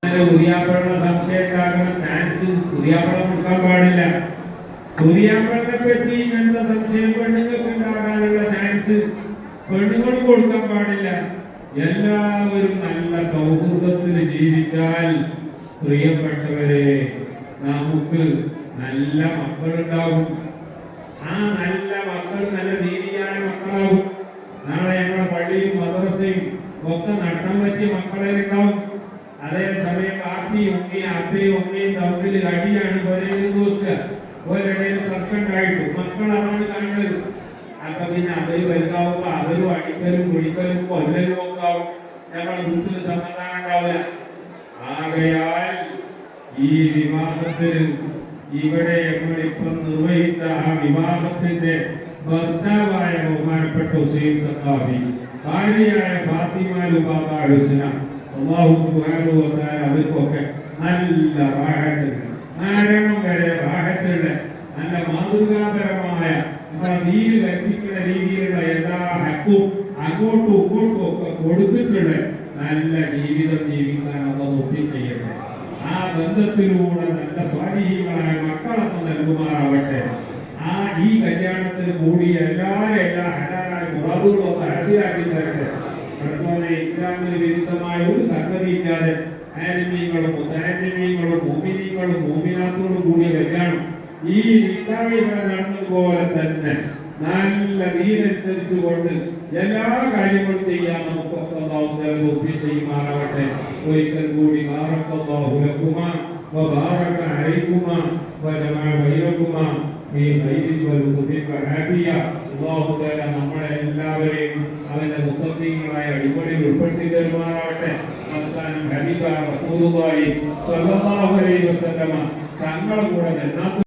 പുതിയാപ്പളുടെ സംശയം ഉണ്ടാകുന്ന ചാൻസ് പുതിയാപ്പളം കൊടുക്കാൻ പാടില്ല. പുതിയാപ്പളത്തെ പറ്റി ഇങ്ങനത്തെ സംശയം പെണ്ണുങ്ങൾക്ക് ഉണ്ടാകാനുള്ള ചാൻസ് പെണ്ണുങ്ങൾക്ക് കൊടുക്കാൻ പാടില്ല. എല്ലാവരും നല്ല സൗഹൃദത്തിൽ ജീവിച്ചാൽ പ്രിയപ്പെട്ടവരെ നമുക്ക് നല്ല മക്കളുണ്ടാവും. ആ നല്ല മക്കൾ നല്ല ദീനിയായ മക്കളാവും. നാളെ ഞങ്ങളുടെ പള്ളിയും മദ്രസയും ഒക്കെ നട്ടം പറ്റിയ മക്കളെ ഉണ്ടാവും. അതേസമയം ആപ്പിയും ഉമ്മയും അപ്പയും ഉമ്മയും തമ്മിൽ അടിയാണ് വെക്കുക. ഒരിടയിൽ തർക്കമുണ്ടായിട്ട് മക്കളാണ് കാണുന്നത്. അപ്പൊ പിന്നെ അവര് വലുതാവുമ്പോ അവരും അടിക്കലും കുടിക്കലും കൊല്ലലും ഒക്കെ ആവും. ഞങ്ങളുടെ വീട്ടിൽ സമാധാനം ഉണ്ടാവില്ല. ആകയാൽ ഈ വിവാഹത്തിന് ഇവിടെ ഞങ്ങളിപ്പം നിർവഹിച്ച ആ വിവാഹത്തിന്റെ ഭർത്താവായ ബഹുമാനപ്പെട്ട ഹുസൈൻ സഖാഫി, ഭാര്യയായ ഫാത്തിമ ലുബാബ ഹുസ്ന, അല്ലാഹു സുബ്ഹാനഹു വ തആല അവർക്കൊക്കെ നല്ല റാഹത്തുള്ള മരണം വരെ റാഹത്തുള്ള നല്ല മാതൃകാപരമായ ദീൻ കൽപ്പിക്കുന്ന രീതിയിലുള്ള എല്ലാ ഹക്കും അങ്ങോട്ടും ഇങ്ങോട്ടും ഒക്കെ കൊടുത്തിട്ടുള്ള നല്ല ജീവിതം ജീവിക്കാൻ അല്ലാഹു തൗഫീഖ് ചെയ്യട്ടെ. ആ ബന്ധത്തിലൂടെ നല്ല സ്വാധീനങ്ങളായ മക്കളൊക്കെ നൽകുമാറാവട്ടെ. ഈ കല്യാണത്തിന് കൂടിയ എല്ലാ ഹലാലായ മുറാദുകളൊക്കെ ഹാസിലാക്കി തരട്ടെ. അതുപോലെ ഇസ്ലാമിന് വിരുദ്ധമായ ഒരു സംഗതിയില്ലാതെ ആലിമീങ്ങളും മുതഅല്ലിമീങ്ങളും മുഅ്മിനീങ്ങളും മുഅ്മിനാത്തോടും കൂടിയ കല്യാണം ഈ നിക്കാഹികൾ നടന്നതുപോലെ തന്നെ നല്ല ദീനനുസരിച്ച് കൊണ്ട് എല്ലാ കാര്യങ്ങളും ചെയ്യാൻ നമുക്കൊക്കെ അല്ലാഹു തൗഫീഖ് ചെയ്യുമാറാവട്ടെ. ഒരിക്കൽ കൂടി ബാറക്കല്ലാഹു ലക്കുമാ വബാറക അലൈക്കുമാ വജമഅ ബൈനകുമാ ഈ ഖൈരിൽ വൽഖുദിൽ വആഫിയ. അല്ലാഹു തആല നമ്മളെ എല്ലാവരെയും അവന്റെ മുത്തഖീങ്ങളായ അടിപൊളിയിൽ ഉൾപ്പെടുത്തി തരുമാറാവട്ടെ. അവസാനം ഹബീബായ റസൂലുള്ളാഹി സ്വല്ലല്ലാഹു അലൈഹി വസല്ലമ തങ്ങളുടെ കൂടെ